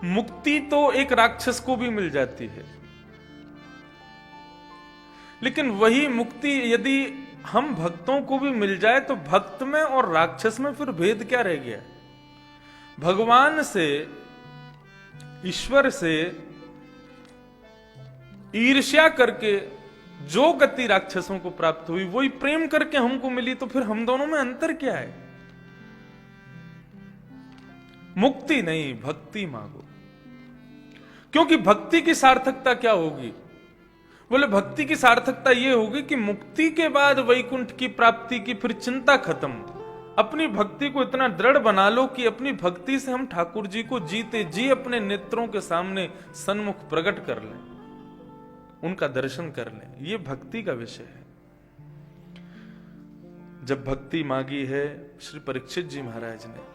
मुक्ति तो एक राक्षस को भी मिल जाती है, लेकिन वही मुक्ति यदि हम भक्तों को भी मिल जाए तो भक्त में और राक्षस में फिर भेद क्या रह गया? भगवान से, ईश्वर से ईर्ष्या करके जो गति राक्षसों को प्राप्त हुई वही प्रेम करके हमको मिली, तो फिर हम दोनों में अंतर क्या है? मुक्ति नहीं, भक्ति मांगो। क्योंकि भक्ति की सार्थकता क्या होगी? बोले भक्ति की सार्थकता यह होगी कि मुक्ति के बाद वैकुंठ की प्राप्ति की फिर चिंता खत्म। अपनी भक्ति को इतना दृढ़ बना लो कि अपनी भक्ति से हम ठाकुर जी को जीते जी अपने नेत्रों के सामने सन्मुख प्रकट कर लें, उनका दर्शन कर लें। यह भक्ति का विषय है। जब भक्ति मांगी है श्री परीक्षित जी महाराज ने,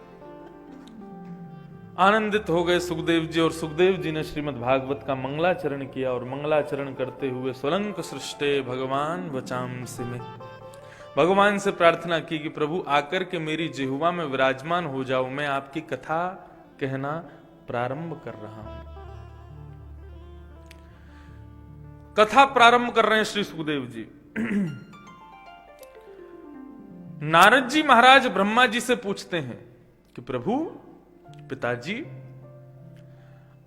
आनंदित हो गए सुखदेव जी, और सुखदेव जी ने श्रीमद् भागवत का मंगलाचरण किया, और मंगलाचरण करते हुए स्वलंक सृष्टे भगवान वचांसि में, भगवान से प्रार्थना की कि प्रभु आकर के मेरी जिह्वा में विराजमान हो जाओ, मैं आपकी कथा कहना प्रारंभ कर रहा हूं। कथा प्रारंभ कर रहे हैं श्री सुखदेव जी। नारद जी महाराज ब्रह्मा जी से पूछते हैं कि प्रभु, पिताजी,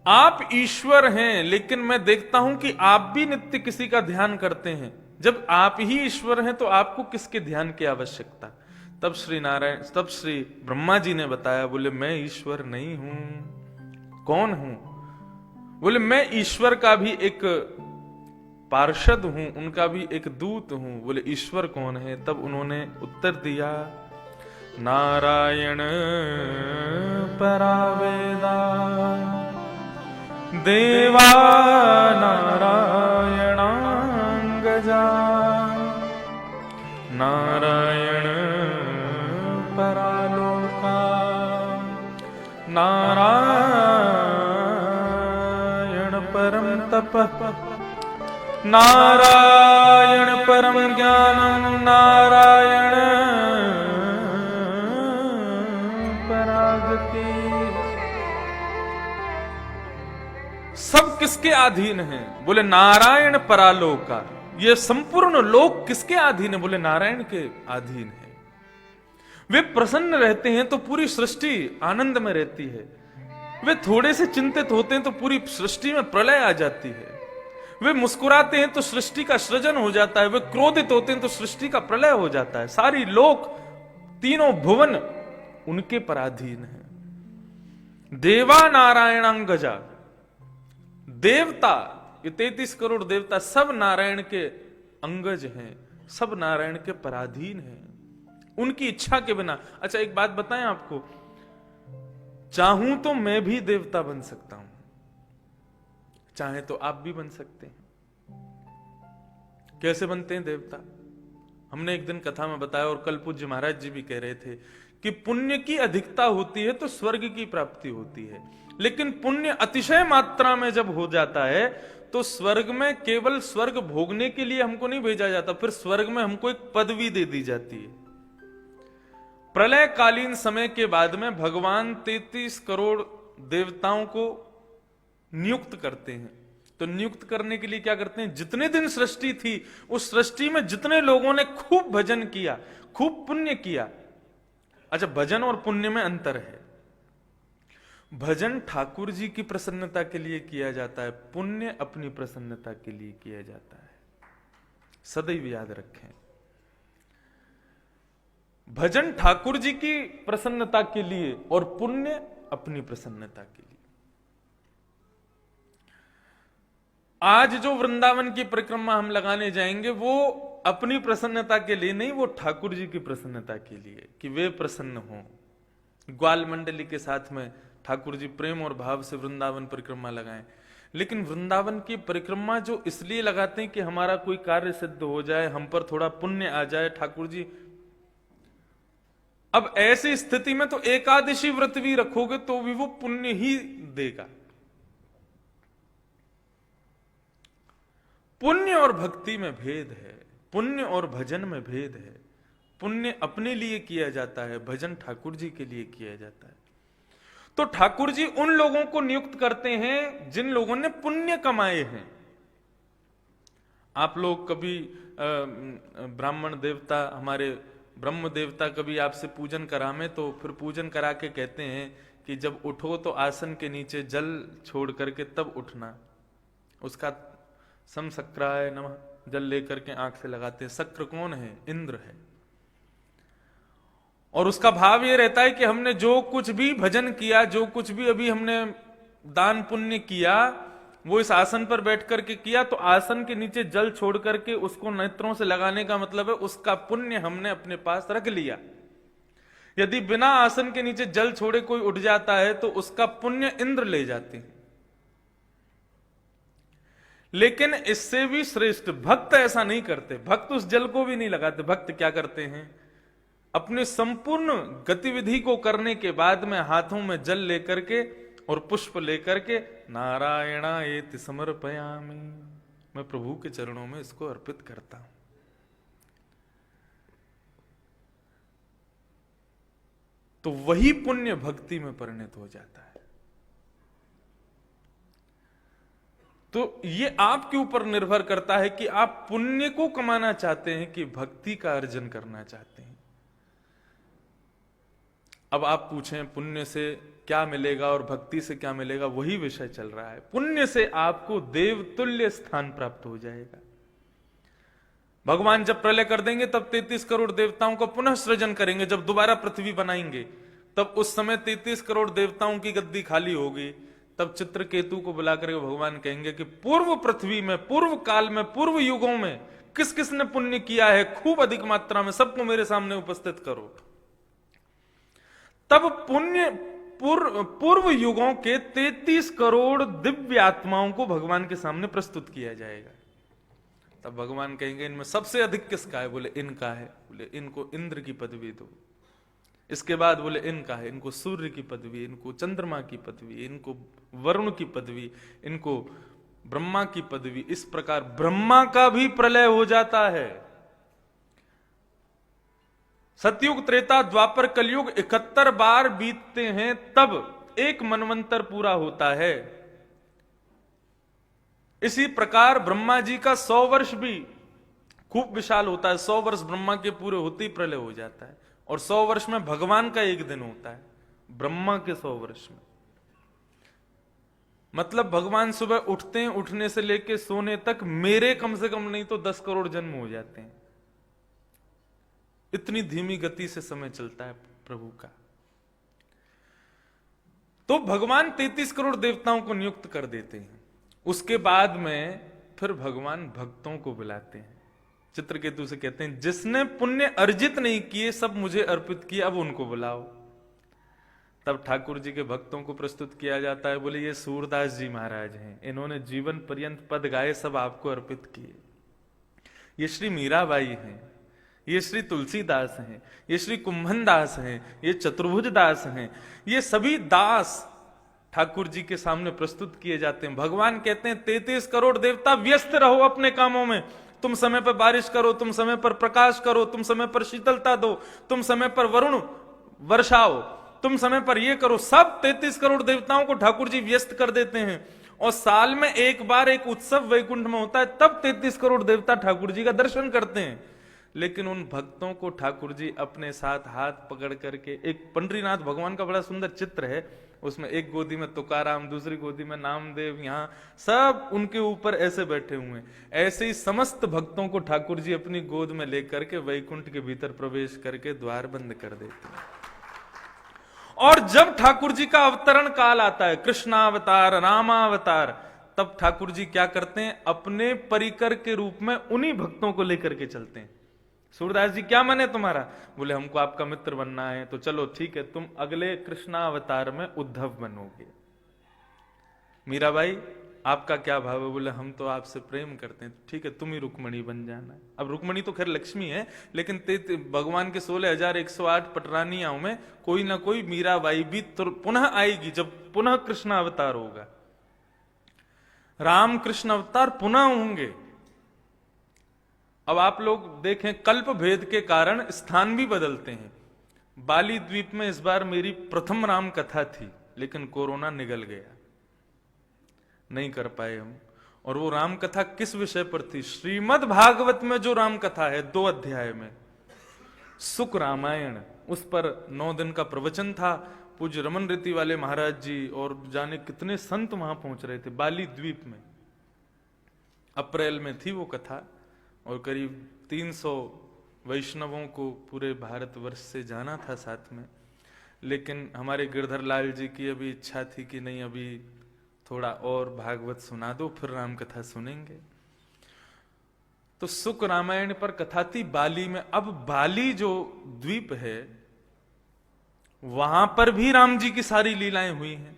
आप ईश्वर हैं, लेकिन मैं देखता हूं कि आप भी नित्य किसी का ध्यान करते हैं। जब आप ही ईश्वर हैं तो आपको किसके ध्यान की आवश्यकता? तब श्री ब्रह्मा जी ने बताया, बोले मैं ईश्वर नहीं हूं। कौन हूं? बोले मैं ईश्वर का भी एक पार्षद हूं, उनका भी एक दूत हूं। बोले ईश्वर कौन है? तब उन्होंने उत्तर दिया, नारायण परावेदा देवा नारायणांगजा, नारायण परालोका, नारायण परम तपः, नारायण परम ज्ञानम, नारायण परागति। सब किसके अधीन है? बोले नारायण परालोका। ये संपूर्ण लोक किसके अधीन है? बोले नारायण के अधीन है। वे प्रसन्न रहते हैं तो पूरी सृष्टि आनंद में रहती है। वे थोड़े से चिंतित होते हैं तो पूरी सृष्टि में प्रलय आ जाती है। वे मुस्कुराते हैं तो सृष्टि का सृजन हो जाता है। वे क्रोधित होते हैं तो सृष्टि का प्रलय हो जाता है। सारी लोक, तीनों भुवन उनके पराधीन है। देवा नारायणांगजा, देवता, ये 33 करोड़ देवता सब नारायण के अंगज हैं, सब नारायण के पराधीन हैं, उनकी इच्छा के बिना। अच्छा एक बात बताएं आपको, चाहूं तो मैं भी देवता बन सकता हूं, चाहे तो आप भी बन सकते हैं। कैसे बनते हैं देवता? हमने एक दिन कथा में बताया, और कल पूज्य महाराज जी भी कह रहे थे कि पुण्य की अधिकता होती है तो स्वर्ग की प्राप्ति होती है, लेकिन पुण्य अतिशय मात्रा में जब हो जाता है तो स्वर्ग में केवल स्वर्ग भोगने के लिए हमको नहीं भेजा जाता, फिर स्वर्ग में हमको एक पदवी दे दी जाती है। प्रलय कालीन समय के बाद में भगवान 33 करोड़ देवताओं को नियुक्त करते हैं। तो नियुक्त करने के लिए क्या करते हैं? जितने दिन सृष्टि थी उस सृष्टि में जितने लोगों ने खूब भजन किया, खूब पुण्य किया। अच्छा, भजन और पुण्य में अंतर है। भजन ठाकुर जी की प्रसन्नता के लिए किया जाता है, पुण्य अपनी प्रसन्नता के लिए किया जाता है। सदैव याद रखें, भजन ठाकुर जी की प्रसन्नता के लिए और पुण्य अपनी प्रसन्नता के लिए। आज जो वृंदावन की परिक्रमा हम लगाने जाएंगे वो अपनी प्रसन्नता के लिए नहीं, वो ठाकुर जी की प्रसन्नता के लिए, कि वे प्रसन्न हों। ग्वाल मंडली के साथ में ठाकुर जी प्रेम और भाव से वृंदावन परिक्रमा लगाएं। लेकिन वृंदावन की परिक्रमा जो इसलिए लगाते हैं कि हमारा कोई कार्य सिद्ध हो जाए, हम पर थोड़ा पुण्य आ जाए। ठाकुर जी, अब ऐसी स्थिति में तो एकादशी व्रत भी रखोगे तो भी वो पुण्य ही देगा। पुण्य और भक्ति में भेद है, पुण्य और भजन में भेद है। पुण्य अपने लिए किया जाता है, भजन ठाकुर जी के लिए किया जाता है। तो ठाकुर जी उन लोगों को नियुक्त करते हैं जिन लोगों ने पुण्य कमाए हैं। आप लोग कभी ब्राह्मण देवता, हमारे ब्रह्म देवता कभी आपसे पूजन करावे तो फिर पूजन करा के कहते हैं कि जब उठो तो आसन के नीचे जल छोड़ करके तब उठना। उसका सम शक्राय नमः जल लेकर के आंख से लगाते हैं। शक्र कौन है? इंद्र है। और उसका भाव ये रहता है कि हमने जो कुछ भी भजन किया, जो कुछ भी अभी हमने दान पुण्य किया, वो इस आसन पर बैठ करके किया, तो आसन के नीचे जल छोड़ करके उसको नेत्रों से लगाने का मतलब है उसका पुण्य हमने अपने पास रख लिया। यदि बिना आसन के नीचे जल छोड़े कोई उठ जाता है तो उसका पुण्य इंद्र ले जाते हैं। लेकिन इससे भी श्रेष्ठ भक्त ऐसा नहीं करते। भक्त उस जल को भी नहीं लगाते। भक्त क्या करते हैं? अपने संपूर्ण गतिविधि को करने के बाद में हाथों में जल लेकर के और पुष्प लेकर के नारायणायेति समर्पयामि, मैं प्रभु के चरणों में इसको अर्पित करता हूं। तो वही पुण्य भक्ति में परिणत हो जाता है। तो ये आपके ऊपर निर्भर करता है कि आप पुण्य को कमाना चाहते हैं कि भक्ति का अर्जन करना चाहते हैं। अब आप पूछें पुण्य से क्या मिलेगा और भक्ति से क्या मिलेगा, वही विषय चल रहा है। पुण्य से आपको देवतुल्य स्थान प्राप्त हो जाएगा। भगवान जब प्रलय कर देंगे तब 33 करोड़ देवताओं को पुनः सृजन करेंगे। जब दोबारा पृथ्वी बनाएंगे तब उस समय 33 करोड़ देवताओं की गद्दी खाली होगी। तब चित्रकेतु को बुलाकर भगवान कहेंगे कि पूर्व पृथ्वी में, पूर्व काल में, पूर्व युगों में किस किस ने पुण्य किया है खूब अधिक मात्रा में, सबको मेरे सामने उपस्थित करो। तब पुण्य पूर्व युगों के 33 करोड़ दिव्य आत्माओं को भगवान के सामने प्रस्तुत किया जाएगा। तब भगवान कहेंगे इनमें सबसे अधिक किसका है? बोले इनका है। बोले इनको इंद्र की पदवी दो। इसके बाद बोले इनका है, इनको सूर्य की पदवी, इनको चंद्रमा की पदवी, इनको वरुण की पदवी, इनको ब्रह्मा की पदवी। इस प्रकार ब्रह्मा का भी प्रलय हो जाता है। सतयुग, त्रेता, द्वापर, कलयुग 71 बार बीतते हैं तब एक मनवंतर पूरा होता है। इसी प्रकार ब्रह्मा जी का 100 वर्ष भी खूब विशाल होता है। 100 वर्ष ब्रह्मा के पूरे होते ही प्रलय हो जाता है। और 100 वर्ष में भगवान का एक दिन होता है, ब्रह्मा के 100 वर्ष में। मतलब भगवान सुबह उठते हैं, उठने से लेके सोने तक मेरे कम से कम नहीं तो 10 करोड़ जन्म हो जाते हैं। इतनी धीमी गति से समय चलता है प्रभु का। तो भगवान 33 करोड़ देवताओं को नियुक्त कर देते हैं। उसके बाद में फिर भगवान भक्तों को बुलाते हैं। चित्रकेतु से कहते हैं जिसने पुण्य अर्जित नहीं किए सब मुझे अर्पित किए, अब उनको बुलाओ। तब ठाकुर जी के भक्तों को प्रस्तुत किया जाता है। बोले ये सूरदास जी महाराज हैं, इन्होंने जीवन पर्यंत पद गाए, सब आपको अर्पित किए। ये श्री मीराबाई हैं, ये श्री तुलसीदास हैं, ये श्री कुंभन दास हैं, ये चतुर्भुज दास हैं। ये सभी दास ठाकुर जी के सामने प्रस्तुत किए जाते हैं। भगवान कहते हैं 33 करोड़ देवता व्यस्त रहो अपने कामों में। तुम समय पर बारिश करो, तुम समय पर प्रकाश करो, तुम समय पर शीतलता दो, तुम समय पर वरुण वर्षाओ, तुम समय पर ये करो। सब 33 करोड़ देवताओं को ठाकुर जी व्यस्त कर देते हैं। और साल में एक बार एक उत्सव वैकुंठ में होता है, तब 33 करोड़ देवता ठाकुर जी का दर्शन करते हैं। लेकिन उन भक्तों को ठाकुर जी अपने साथ हाथ पकड़ करके, एक पंडरीनाथ भगवान का बड़ा सुंदर चित्र है, उसमें एक गोदी में तुकाराम, दूसरी गोदी में नामदेव, यहां सब उनके ऊपर ऐसे बैठे हुए हैं। ऐसे ही समस्त भक्तों को ठाकुर जी अपनी गोद में लेकर के वैकुंठ के भीतर प्रवेश करके द्वार बंद कर देते हैं। और जब ठाकुर जी का अवतरण काल आता है, कृष्णावतार, रामावतार, तब ठाकुर जी क्या करते हैं? अपने परिकर के रूप में उन्हीं भक्तों को लेकर के चलते हैं। सूरदास जी क्या मन है तुम्हारा? बोले हमको आपका मित्र बनना है। तो चलो ठीक है, तुम अगले कृष्णावतार में उद्धव बनोगे। मीराबाई आपका क्या भाव है? बोले हम तो आपसे प्रेम करते हैं। ठीक है, तुम ही रुक्मणी बन जाना। अब रुक्मणी तो खैर लक्ष्मी है, लेकिन भगवान के 16,108 पटरानियों में कोई ना कोई मीराबाई भी पुनः आएगी जब पुनः कृष्ण अवतार होगा। राम कृष्ण अवतार पुनः होंगे। अब आप लोग देखें, कल्प भेद के कारण स्थान भी बदलते हैं। बाली द्वीप में इस बार मेरी प्रथम राम कथा थी, लेकिन कोरोना निगल गया, नहीं कर पाए हम। और वो राम कथा किस विषय पर थी? श्रीमद् भागवत में जो राम कथा है 2 अध्याय में, सुख रामायण, उस पर 9 दिन का प्रवचन था। पूज्य रमन रीति वाले महाराज जी और जाने कितने संत वहां पहुंच रहे थे, बाली द्वीप में। अप्रैल में थी वो कथा, और करीब 300 वैष्णवों को पूरे भारतवर्ष से जाना था साथ में। लेकिन हमारे गिरधर लाल जी की अभी इच्छा थी कि नहीं, अभी थोड़ा और भागवत सुना दो, फिर राम कथा सुनेंगे। तो सुख रामायण पर कथा थी बाली में। अब बाली जो द्वीप है वहां पर भी राम जी की सारी लीलाएं हुई हैं।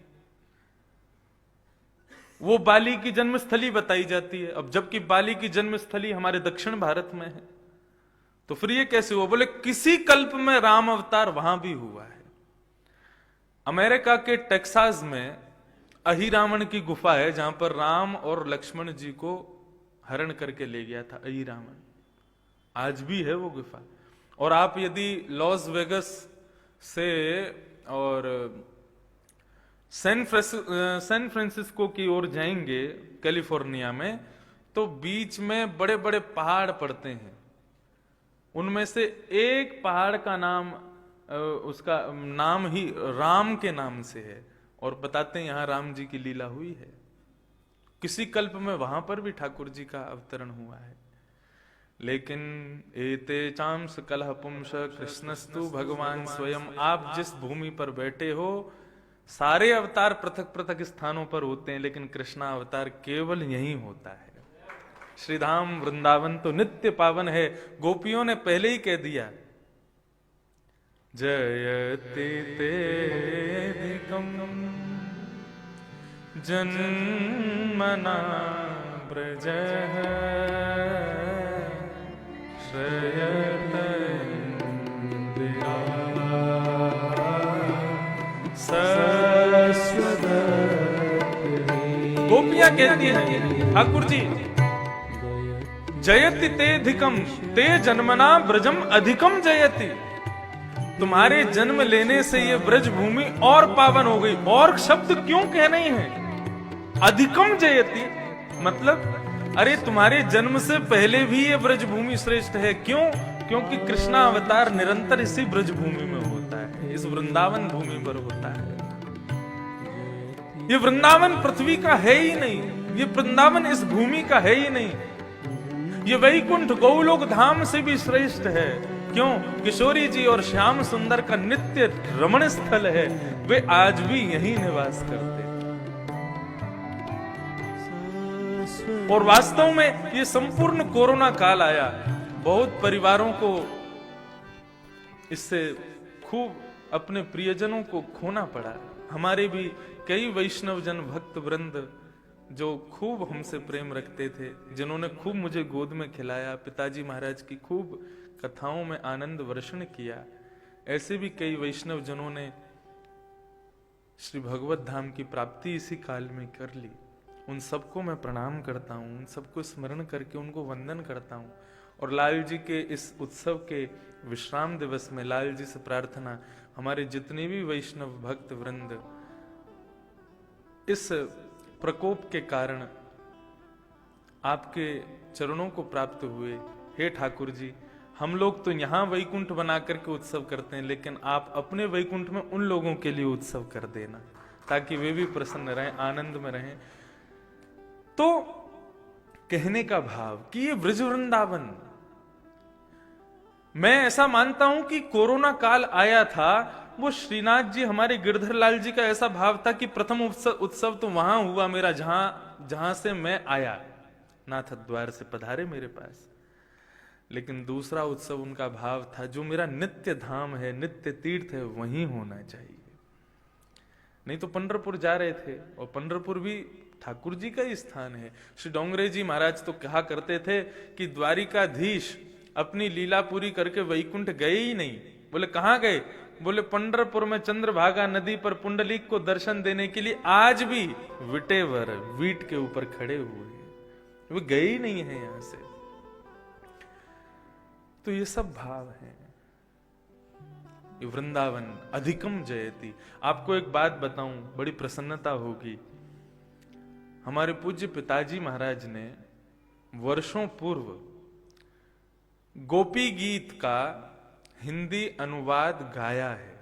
वो बाली की जन्मस्थली बताई जाती है। अब जबकि बाली की जन्मस्थली हमारे दक्षिण भारत में है, तो फिर ये कैसे हुआ? बोले किसी कल्प में राम अवतार वहां भी हुआ है। अमेरिका के टेक्सास में अहिरावण की गुफा है, जहां पर राम और लक्ष्मण जी को हरण करके ले गया था अहिरावण। आज भी है वो गुफा। और आप यदि लॉस वेगस से और सैन फ्रांसिस्को की ओर जाएंगे कैलिफोर्निया में, तो बीच में बड़े बड़े पहाड़ पड़ते हैं। उनमें से एक पहाड़ का नाम, उसका नाम ही राम के नाम से है, और बताते हैं यहां राम जी की लीला हुई है। किसी कल्प में वहां पर भी ठाकुर जी का अवतरण हुआ है। लेकिन एते चांस कलह पुंस कृष्णस्तु भगवान स्वयं। आप जिस भूमि पर बैठे हो, सारे अवतार पृथक पृथक स्थानों पर होते हैं, लेकिन कृष्णा अवतार केवल यहीं होता है। श्रीधाम वृंदावन तो नित्य पावन है। गोपियों ने पहले ही कह दिया, जयति तेधिकम जन्मना ब्रजः श्रयत इंदिरा सरस्वती। गोपियां कहती हैं ठाकुर जी, जयति तेधिकम, ते जन्मना ब्रजम अधिकम जयति। तुम्हारे जन्म लेने से ये ब्रज भूमि और पावन हो गई। और शब्द क्यों कह रही हैं? अधिकम जयति मतलब, अरे तुम्हारे जन्म से पहले भी ये ब्रज भूमि श्रेष्ठ है। क्यों? क्योंकि कृष्णा अवतार निरंतर इसी ब्रज भूमि में होता है, इस वृंदावन भूमि पर होता है। ये वृंदावन पृथ्वी का है ही नहीं, ये वृंदावन इस भूमि का है ही नहीं। ये वैकुंठ गौलोक धाम से भी श्रेष्ठ है। क्यों? किशोरी जी और श्याम सुंदर का नित्य रमण स्थल है, वे आज भी यहीं निवास करते। और वास्तव में ये संपूर्ण कोरोना काल आया, बहुत परिवारों को इससे खूब अपने प्रियजनों को खोना पड़ा। हमारे भी कई वैष्णव जन भक्त वृंद जो खूब हमसे प्रेम रखते थे, जिन्होंने खूब मुझे गोद में खिलाया, पिताजी महाराज की खूब कथाओं में आनंद वर्षण किया, ऐसे भी कई वैष्णव जनों ने श्री भगवत धाम की प्राप्ति इसी काल में कर ली। उन सबको मैं प्रणाम करता हूं, उन सबको स्मरण करके उनको वंदन करता हूं। और लाल जी के इस उत्सव के विश्राम दिवस में लाल जी से प्रार्थना, हमारे जितने भी वैष्णव भक्त वृंद इस प्रकोप के कारण आपके चरणों को प्राप्त हुए, हे ठाकुर जी, हम लोग तो यहां वैकुंठ बना करके उत्सव करते हैं, लेकिन आप अपने वैकुंठ में उन लोगों के लिए उत्सव कर देना, ताकि वे भी प्रसन्न रहें, आनंद में रहें। तो कहने का भाव कि ये ब्रज वृंदावन, मैं ऐसा मानता हूं कि कोरोना काल आया था, वो श्रीनाथ जी हमारे गिरधर लाल जी का ऐसा भाव था कि प्रथम उत्सव तो वहां हुआ मेरा, जहां से मैं आया, नाथ द्वार से पधारे मेरे पास। लेकिन दूसरा उत्सव उनका भाव था, जो मेरा नित्य धाम है, नित्य तीर्थ है, वहीं होना चाहिए। नहीं तो पंढरपुर जा रहे थे, और पंढरपुर भी ठाकुर जी का ही स्थान है। श्री डोंगरे जी महाराज तो कहा करते थे कि द्वारिकाधीश अपनी लीला पूरी करके वैकुंठ गए ही नहीं। बोले कहां गए? बोले पंढरपुर में चंद्रभागा नदी पर पुंडलीक को दर्शन देने के लिए आज भी विटेवर वीट के ऊपर खड़े हुए हैं, वे गए ही नहीं है यहां से। तो ये सब भाव है, वृंदावन अधिकम जयति। आपको एक बात बताऊं, बड़ी प्रसन्नता होगी। हमारे पूज्य पिताजी महाराज ने वर्षों पूर्व गोपी गीत का हिंदी अनुवाद गाया है,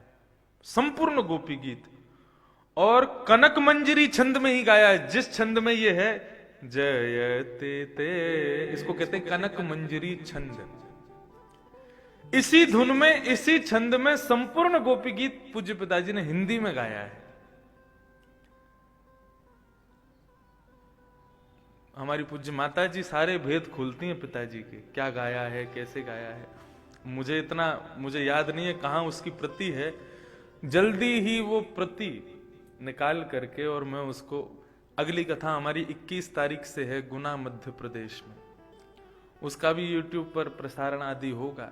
संपूर्ण गोपी गीत, और कनक मंजरी छंद में ही गाया है। जिस छंद में ये है जयते ते, इसको कहते हैं कनक मंजरी छंद। इसी धुन में, इसी छंद में संपूर्ण गोपी गीत पूज्य पिताजी ने हिंदी में गाया है। हमारी पूज्य माता जी सारे भेद खोलती हैं पिताजी के, क्या गाया है, कैसे गाया है। मुझे याद नहीं है कहां उसकी प्रति है। जल्दी ही वो प्रति निकाल करके और मैं उसको, अगली कथा हमारी 21 तारीख से है गुना मध्य प्रदेश में, उसका भी YouTube पर प्रसारण आदि होगा,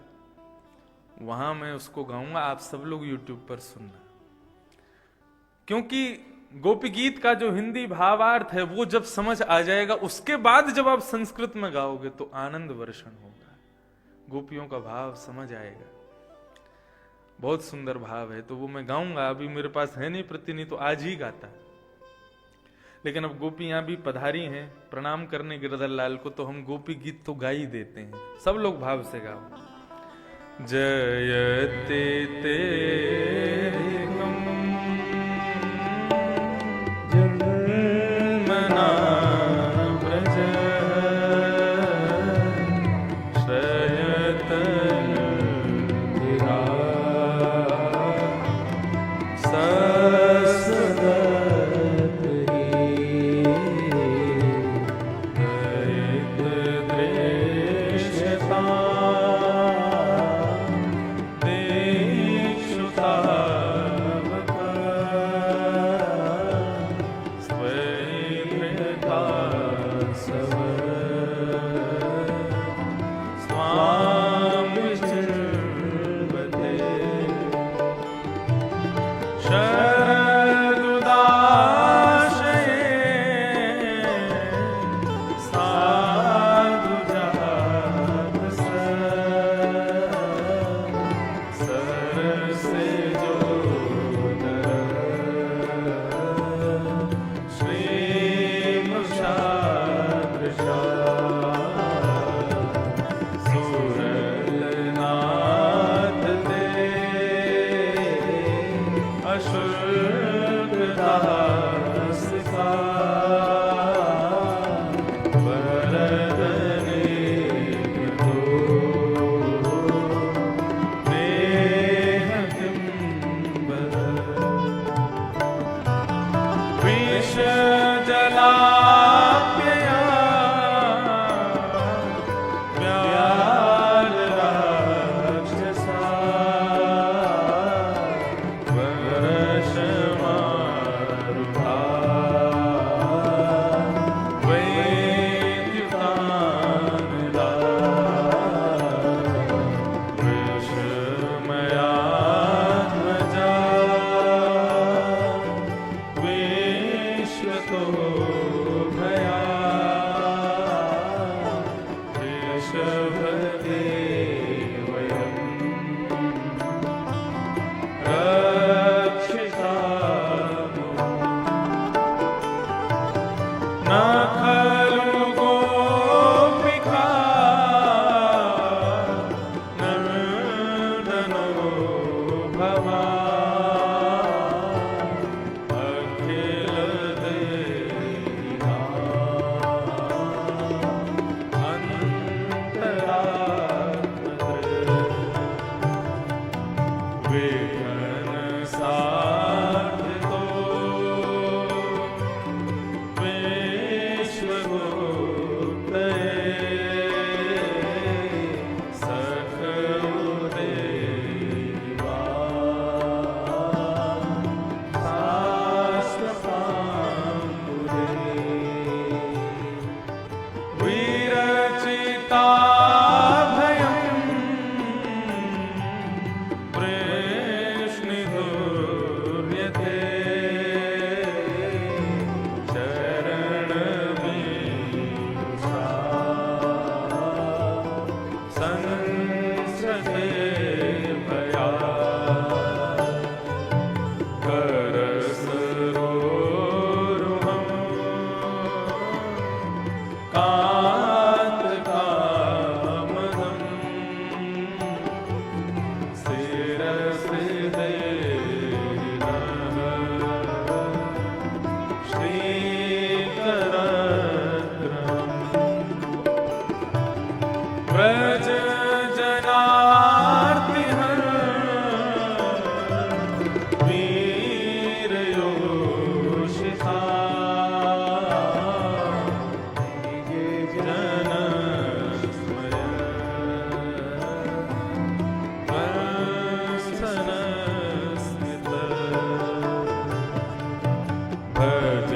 वहां मैं उसको गाऊंगा। आप सब लोग YouTube पर सुनना, क्योंकि गोपी गीत का जो हिंदी भावार्थ है वो जब समझ आ जाएगा, उसके बाद जब आप संस्कृत में गाओगे तो आनंद वर्षण होगा, गोपियों का भाव समझ आएगा। बहुत सुंदर भाव है, तो वो मैं गाऊंगा। अभी मेरे पास है नहीं प्रति, नहीं तो आज ही गाता। लेकिन अब गोपियां भी पधारी हैं प्रणाम करने गिरधर लाल को, तो हम गोपी गीत तो गा ही देते हैं। सब लोग भाव से गाओ। जयते तेरे व्रज जनार्तिहर वीर योषिता जन स्मय वत्सन स्मित भज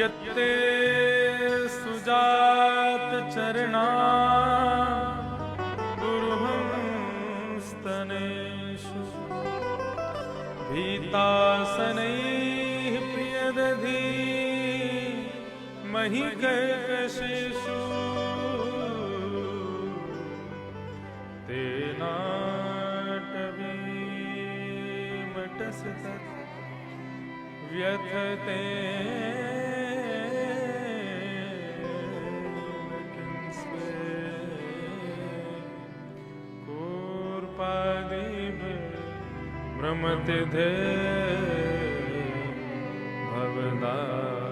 यत्ते सुजात चरणा गुरुहंस्तनेषु भीतासनैः प्रियदधी महिकर्कशेषु तेनाटवीमटसतत् व्यथते भ्रमति धे भवदा